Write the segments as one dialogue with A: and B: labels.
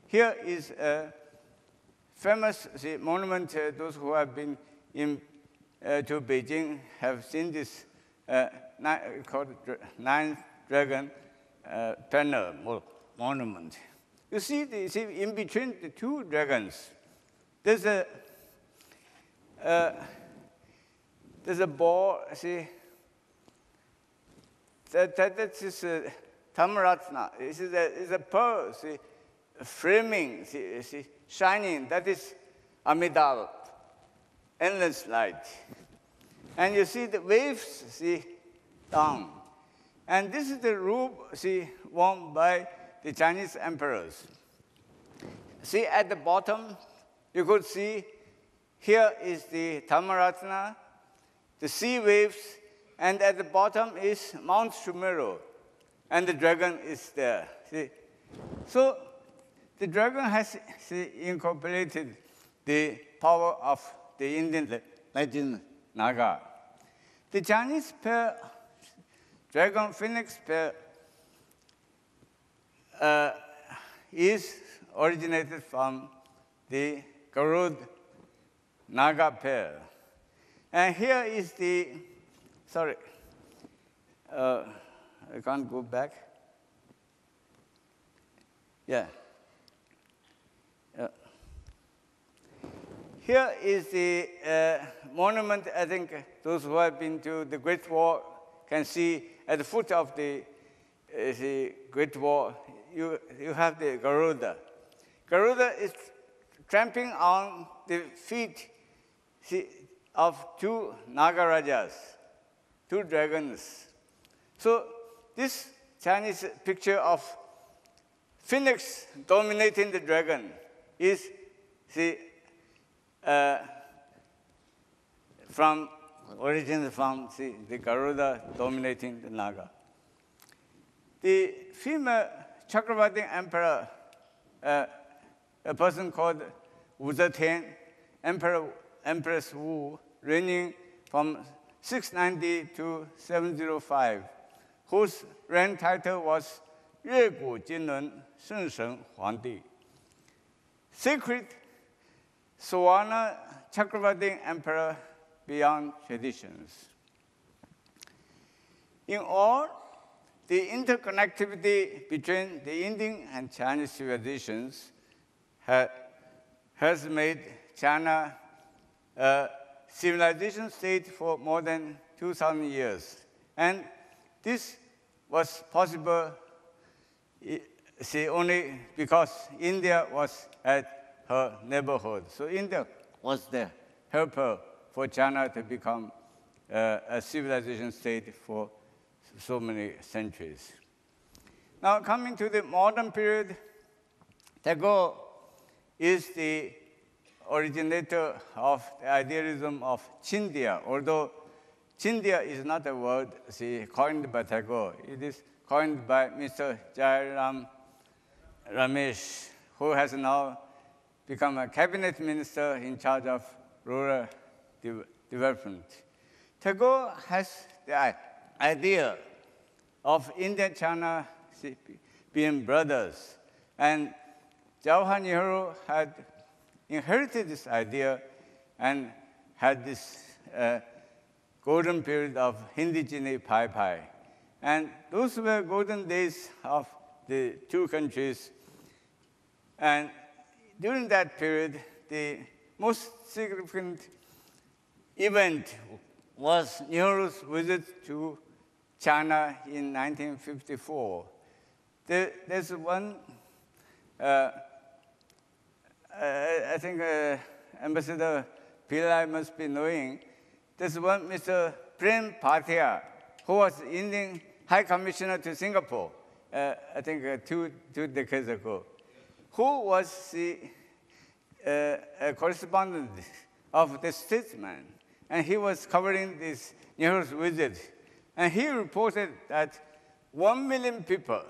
A: here is a famous monument. Those who have been to Beijing have seen this called Nine Dragon panel monument. You see, in between the two dragons, there's a ball. See, that is Tamaratna. It's a pearl. See, framing. See, shining. That is Amitabha. Endless light. And you see the waves, see, down. And this is the robe, see, worn by the Chinese emperors. See, at the bottom, you could see here is the Tamaratna, the sea waves, and at the bottom is Mount Sumeru, and the dragon is there. See? So the dragon has incorporated the power of the Indian legend Naga. The Chinese pair, dragon phoenix pair, is originated from the Garud Naga pair. And here is the, sorry, I can't go back. Yeah. Here is the monument. I think those who have been to the Great Wall can see at the foot of the Great Wall, you have the Garuda. Garuda is tramping on the feet of two Nagarajas, two dragons. So this Chinese picture of phoenix dominating the dragon is originated from the Garuda dominating the Naga. The female Chakravartin emperor, a person called Wu Zetian, Empress Wu, reigning from 690 to 705, whose reign title was 越古金轮圣神皇帝. Sacred Suvarna Chakravartin emperor beyond traditions. In all, the interconnectivity between the Indian and Chinese civilizations has made China a civilization state for more than 2,000 years. And this was possible only because India was at her neighborhood. So India was the helper for China to become a civilization state for so many centuries. Now, coming to the modern period, Tagore is the originator of the idealism of Chindia, although Chindia is not a word coined by Tagore. It is coined by Mr. Jairam Ramesh, who has now become a cabinet minister in charge of rural development. Tagore has the idea of India and China being brothers, and Jawaharlal Nehru had inherited this idea and had this golden period of Hindi Chini Pai Pai. And those were golden days of the two countries. And during that period, the most significant event was Nehru's visit to China in 1954. There's one, I think Ambassador Pillai must be knowing, there's one Mr. Prem Pathia, who was Indian High Commissioner to Singapore, I think two decades ago, who was a correspondent of the Statesman. And he was covering this Nehru's visit. And he reported that 1 million people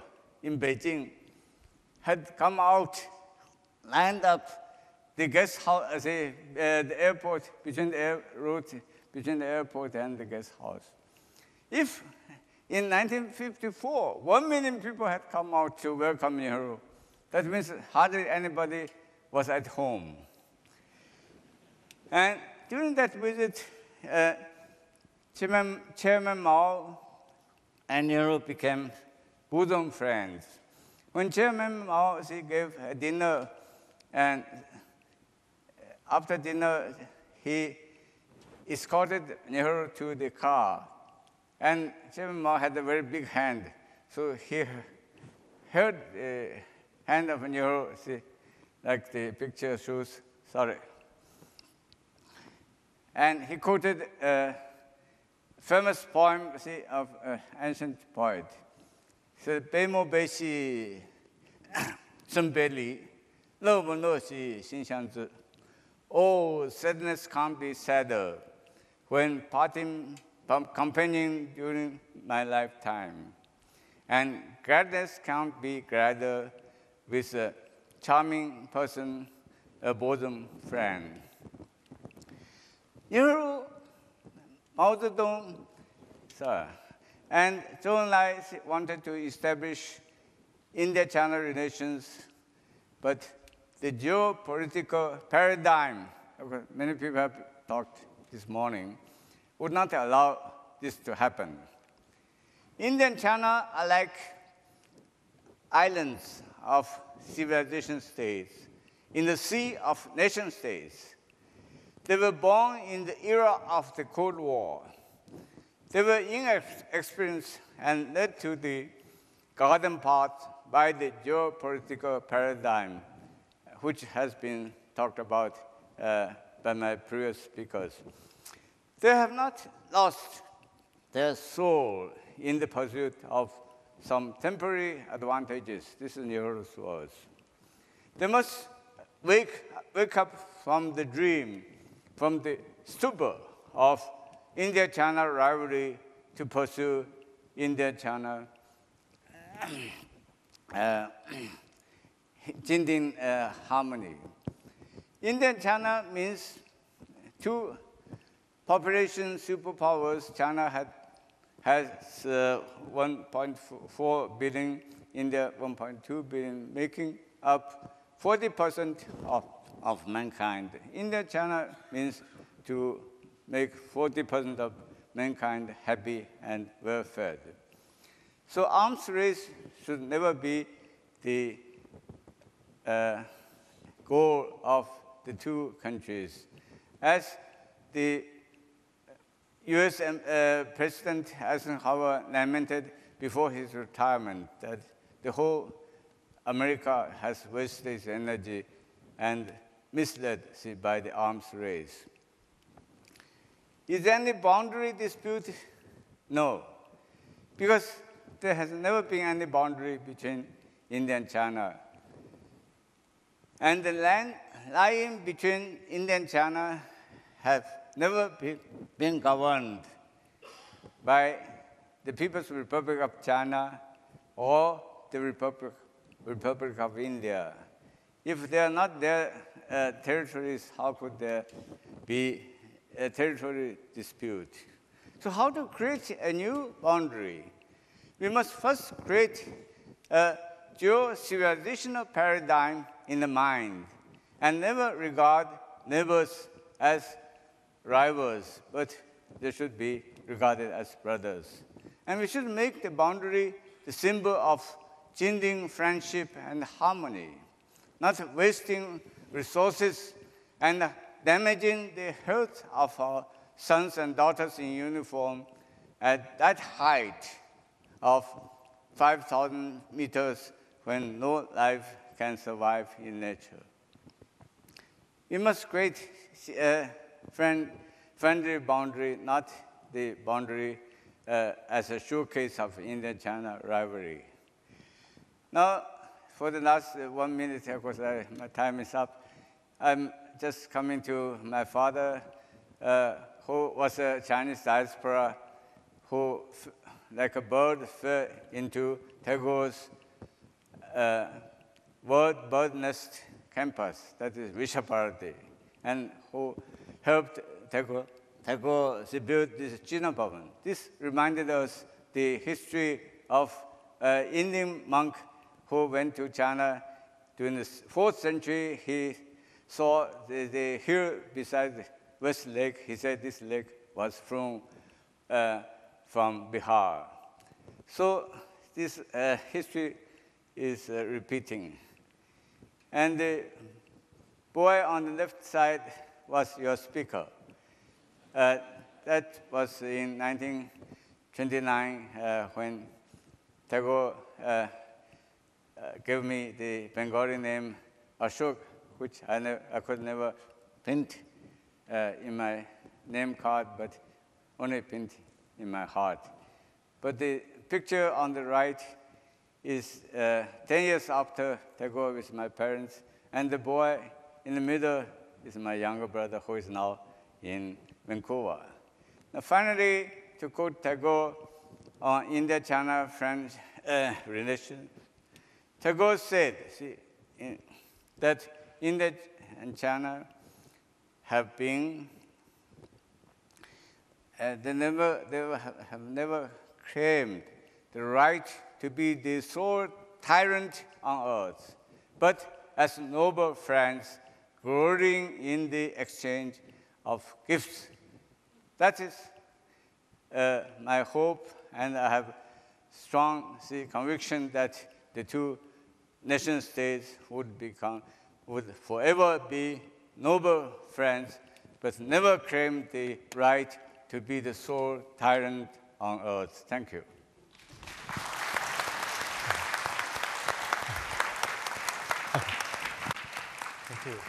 A: in Beijing had come out, lined up the guest house, the airport, between the route between the airport and the guest house. If in 1954, 1 million people had come out to welcome Nehru, That means hardly anybody was at home. And during that visit, Chairman Mao and Nehru became bosom friends. When Chairman Mao gave a dinner, and after dinner, he escorted Nehru to the car. And Chairman Mao had a very big hand, so he held the hand of Nehru, like the picture shows, sorry. And he quoted a famous poem of an ancient poet. He said, "Beimo beishi, shenbeli, lo mo lo xi, xin xiang zhi." Oh, sadness can't be sadder when parting companion during my lifetime. And gladness can't be gladder with a charming person, a bosom friend. Nehru, Mao Zedong, and Zhou Enlai wanted to establish India-China relations, but the geopolitical paradigm, many people have talked this morning, would not allow this to happen. India and China are like islands of civilization states in the sea of nation states. They were born in the era of the Cold War. They were inexperienced and led to the garden path by the geopolitical paradigm, which has been talked about by my previous speakers. They have not lost their soul in the pursuit of some temporary advantages. This is Nehru's words. They must wake up from the dream, from the stupor of India-China rivalry to pursue India-China Chindian harmony. India and China means two population superpowers. China has 1.4 billion, India 1.2 billion, making up 40% of mankind. India-China means to make 40% of mankind happy and well-fed. So arms race should never be the goal of the two countries. As the US President Eisenhower lamented before his retirement, that the whole America has wasted its energy and misled by the arms race. Is there any boundary dispute? No, because there has never been any boundary between India and China. And the land lying between India and China have never been governed by the People's Republic of China or the Republic of India. If they are not their territories, how could there be a territory dispute? So how to create a new boundary? We must first create a geo-civilizational paradigm in the mind and never regard neighbors as rivals, but they should be regarded as brothers. And we should make the boundary the symbol of Chindian friendship and harmony, not wasting resources and damaging the health of our sons and daughters in uniform at that height of 5,000 meters when no life can survive in nature. We must create a friendly boundary, not the boundary as a showcase of India-China rivalry. Now, for the last 1 minute, of course, my time is up. I'm just coming to my father, who was a Chinese diaspora, who, like a bird, fell into Tagore's bird nest campus, that is Vishaparati, and who helped Tagore build this Jina Bhavan. This reminded us the history of an Indian monk who went to China during the 4th century, he saw the hill beside the West Lake. He said this lake was from Bihar. So this history is repeating. And the boy on the left side was your speaker. That was in 1929 when Tagore gave me the Bengali name Ashok, which I could never print in my name card, but only print in my heart. But the picture on the right is 10 years after Tagore with my parents, and the boy in the middle is my younger brother, who is now in Vancouver. Now, finally, to quote Tagore on India-China French relations, Tagore said that India and China have been, they have never claimed the right to be the sole tyrant on earth, but as noble friends, glorying in the exchange of gifts. That is my hope, and I have strong conviction that the two nation-states would forever be noble friends, but never claim the right to be the sole tyrant on earth. Thank you.
B: Thank you.